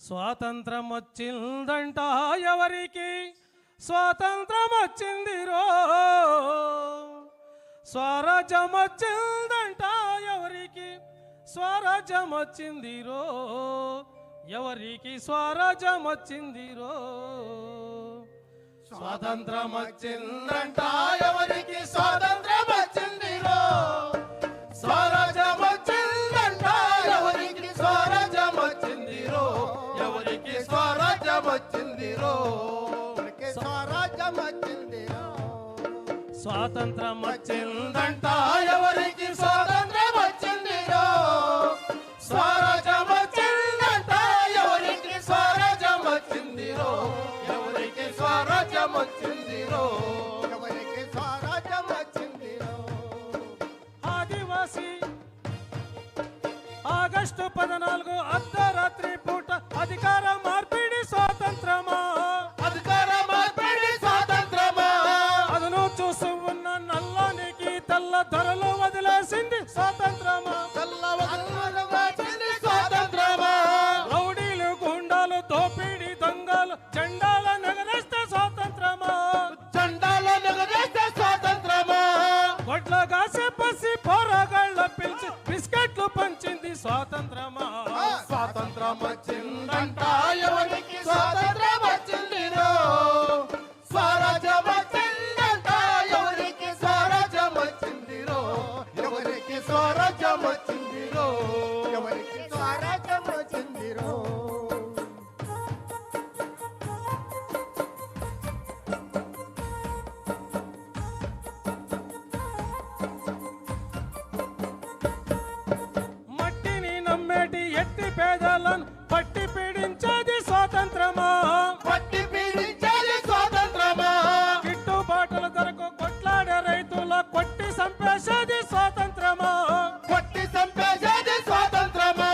స్వాతంత్రం వచ్చిందంట ఎవరికి స్వాతంత్రం వచ్చిందిరో, స్వరాజ్యం వచ్చిందంట ఎవరికి స్వరాజ్యం వచ్చిందిరో, ఎవరికి స్వరాజ్యం వచ్చిందిరో. స్వాతంత్రం వచ్చిందంట ఎవరికి స్వాతంత్రం వచ్చిందిరో, స్వరాజ్యం వచ్చిందంట ఎవరికి స్వరాజ్యం వచ్చిందిరో, ఎవరికి స్వరాజ్యం వచ్చిందిరో, స్వరాజ్యం వచ్చిందిరో. స్వాతంత్రం వచ్చిందంట ఎవరికి స్వాతంత్రం వచ్చిందిరో, స్వరాజ్యం వచ్చిందంట ఎవరికి స్వరాజ్యం వచ్చిందిరో, ఎవరికి స్వరాజ్యం వచ్చిందిరో, ఎవరికి స్వరాజ్యం వచ్చిందిరో. ఆదివాసి ఆగస్టు 14 అర్ధరాత్రి పూట అధికార మార్పిడి స్వాతంత్రమా, అధికార మార్పిడి స్వాతంత్రమా, అదను చూసి ఉన్న నల్లానికి తెల్ల ధరలు వదిలేసింది స్వాతంత్రమా, వచ్చింది స్వాతంత్రమా, రౌడీలు గుండాలు దోపిడీ దొంగలు జెండాల నగరేస్తే స్వాతంత్రమా, జెండాల నగరేస్తే స్వాతంత్రమా, గొడ్ల గాసే పసి పోరగాళ్ళ పిలిచి బిస్కెట్లు పంచింది స్వాతంత్రమా. స్వాతంత్రం వచ్చిందంట ఎవరికి స్వాతంత్రం వచ్చిందిరో, స్వరాజ్యం వచ్చిందంట ఎవరికి స్వరాజ్యం వచ్చిందిరో, ఎవరికి స్వరాజ్యం వచ్చిందిరో, ఎవరికి స్వరాజ్యం వచ్చిందిరో. మట్టిని నమ్మేటి ఎట్టి పేదలను పట్టి పీడించేది స్వాతంత్రమా, పట్టి పీడించేది స్వాతంత్రమా, గిట్టుబాటుల ధరకు కొట్లాడే రైతుల కొట్టి సంపేసేది స్వాతంత్రమా, కొట్టి చంపేసేది స్వాతంత్రమా,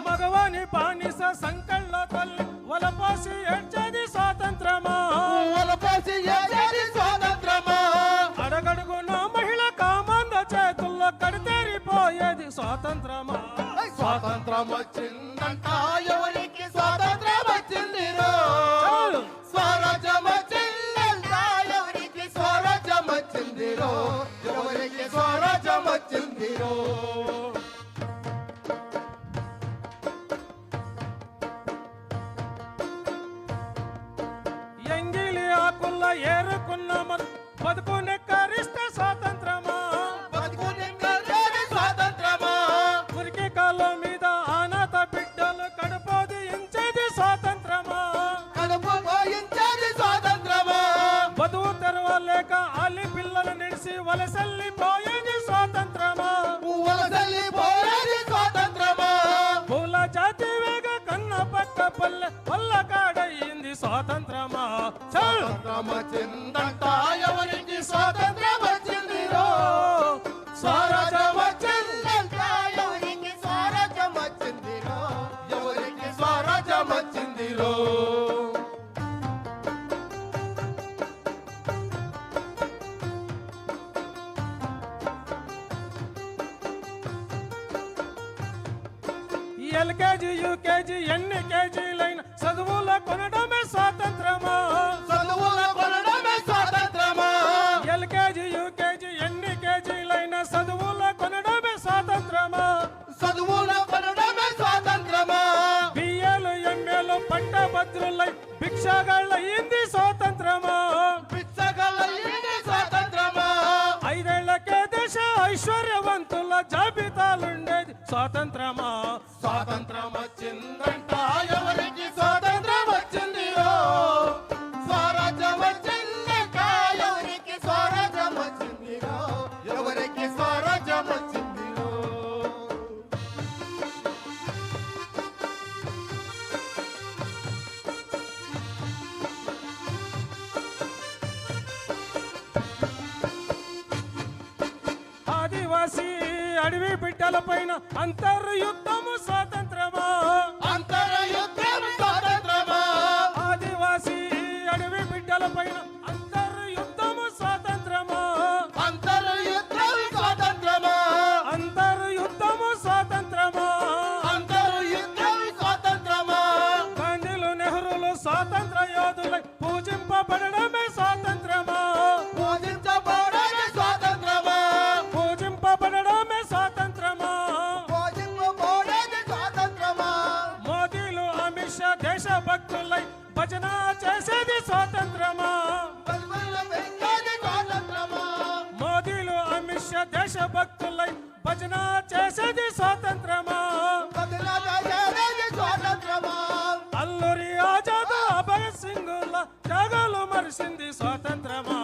మగవాని బానిస సంకళ్ళ తల్లి వలపోసి ఏడ్చేది స్వాతంత్రమా, వలపోసి ఏసేది స్వాతంత్రమా, అడగడుగున మహిళ కామంద చేతుల్లో కడితేరిపోయేది స్వాతంత్రమా. స్వాతంత్రం వచ్చిందంట ఎవరికి స్వాతంత్రం వచ్చిందిరో, చాలు. స్వరాజ్యం వచ్చిందంట ఎవరికి స్వరాజ్యం వచ్చిందిరో, ఎవరికి స్వరాజ్యం వచ్చిందిరో. ఎంగిలి ఆకుల్ల ఏరుకున్న బతుకునే కరిస్తే స్వాతంత్రమా, బతుకునింగలేని స్వాతంత్రమా, మురికి కాళ్ళ మీద ఆనాత బిడ్డలు కడుపోదించేది స్వాతంత్రమా, కడుపు పోయించేది స్వాతంత్రమా, బతువు తెరవలేక ఆలి పిల్లలు నిడిసి వలసల్లిపోయేది స్వాతంత్రమా, వలసల్లిపోయేది స్వాతంత్రమా, పూల జాతి వేగ కన్న పక్క పల్లె వల్ల కాడయింది స్వాతంత్రమా. చాలు. స్వాతంత్రం వచ్చిందంట ఎవరికి స్వాతంత్రం వచ్చిందిరో, స్వరాజ్యం వచ్చిందంట ఎవరికి స్వరాజ్యం వచ్చిందిరో, ఎవరికి స్వరాజ్యం వచ్చిందిరో. ఎల్కేజీ యూకేజీ ఎన్ని కేజీలైన చదువుల కొనడమే స్వాతంత్రమా, చదువుల కొనడమే స్వాతంత్రమా, ఎల్కేజీ యూకేజీ ఎన్ని కేజీలైన చదువుల కొనడమే స్వాతంత్రమా, చదువుల కొనడమే స్వాతంత్రమా, బిఏలు ఎంఏలు పట్టభద్రులై భిక్షగాళ్ళయింది స్వాతంత్రమా, పిచ్చగలయ్యింది స్వాతంత్రమా, 5 ఏళ్లకే దేశ ఐశ్వర్యవంతుల జాబితాలుండేది స్వాతంత్రమా. స్వాతంత్రం వచ్చిందంట ఎవరికి స్వాతంత్రం వచ్చిందిరో, స్వరాజ్యం వచ్చిందంట ఎవరికి స్వరాజ్యం వచ్చిందిరో, ఎవరికి స్వరాజ్యం వచ్చిందిరో. ఆదివాసీ అడవి బిడ్డల పైన అంతర్యుద్ధము స్వాతంత్రమా, అంతర్యుద్ధం స్వాతంత్రమా, ఆదివాసీ అడవి బిడ్డల పైన అంతర్యుద్ధము స్వాతంత్రమా, అంతర్యుద్ధం స్వాతంత్రమా, అంతర్యుద్ధము స్వాతంత్రమా, అంతర్యుద్ధం స్వాతంత్రమా, స్వాతంత్ర యోధులై పూజింపబడడమే స్వాతంత్రమా పూజించబడని స్వాతంత్రమా పూజింపబడడమే స్వాతంత్రమా పూజింపబడని స్వాతంత్రమా మోదీలు అమిత్ షా దేశభక్తులై భజన చేసేది స్వాతంత్రమా బల్బల వెంకటి స్వాతంత్రమా మోదీలు అమిత్ షా దేశభక్తులై భజన చేసేది స్వాతంత్రమా బదలాదేది స్వాతంత్రమా అల్లూరి ఆజాద్ భగత్ సింగుల త్యాగాలు మరిసింది స్వాతంత్రమా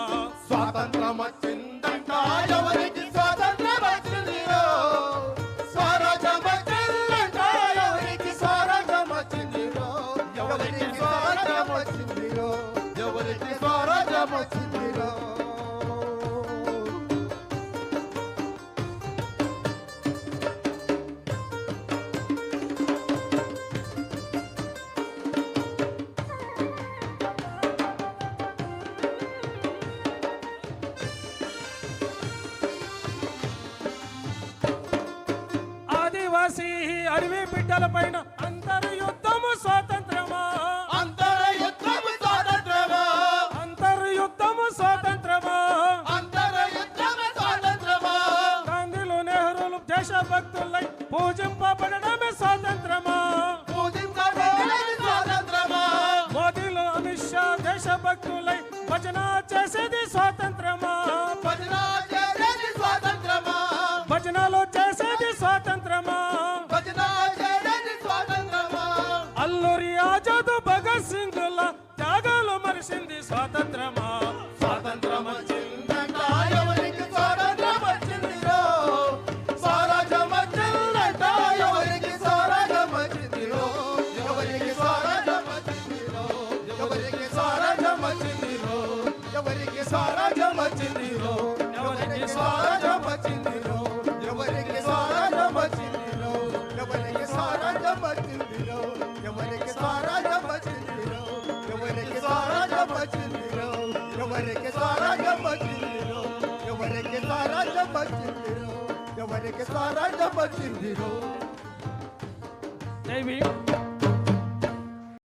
స్వాతంత్రం వచ్చిందంట ఎవరికి స్వాతంత్రం వచ్చిందిరో స్వరాజ్యం వచ్చిందంట ఎవరికి స్వరాజ్యం వచ్చిందిరో ఎవరికి స్వరాజ్యం వచ్చిందిరో ఎవరికి స్వరాజ్యం వచ్చిందిరో ఆదివాసీ అడవి బిడ్డల పైన అంతర్యుద్ధము స్వాతంత్రమా అంతరయుద్ధము స్వాతంత్రమా అంతర్యుద్ధము స్వాతంత్రమా అంతరయుద్ధము స్వాతంత్రమా గాంధీలు నెహ్రూలు దేశభక్తులై పూజింపబడడమే స్వాతంత్రమా పూజించబడని స్వాతంత్రమా మోదీలు అమిత్ షా దేశభక్తులై భజన చేసేది స్వాతంత్రమా భజన చేసేది స్వాతంత్రమా భజనలో చేసేది స్వాతంత్రమా భజన చేసేది స్వాతంత్రమా అల్లూరి ఆజాద్ భగత్ సింగుల త్యాగాలు మరిసింది స్వాతంత్రమా స్వాతంత్రం వచ్చిందంట ఎవరికి స్వాతంత్రం వచ్చిందిరో స్వరాజ్యం వచ్చిందంట ఎవరికి స్వరాజ్యం వచ్చిందిరో ఎవరికి స్వరాజ్యం వచ్చిందిరో ఎవరికి స్వరాజ్యం వచ్చిందిరో ఎవరికి స్వరాజ్యం వచ్చిందిరో ఎవరికి స్వరాజ్యం వచ్చిందిరో ఎవరికి స్వరాజ్యం వచ్చిందిరో ఎవరికి స్వరాజ్యం వచ్చిందిరో ఎవరికి స్వరాజ్యం వచ్చిందిరో ఎవరికి స్వరాజ్యం వచ్చిందిరో ఎవరికి స్వరాజ్యం వచ్చిందిరో ఎవరికి స్వరాజ్యం వచ్చిందిరో ఎవరికి స్వరాజ్యం వచ్చిందిరో జై భీమ్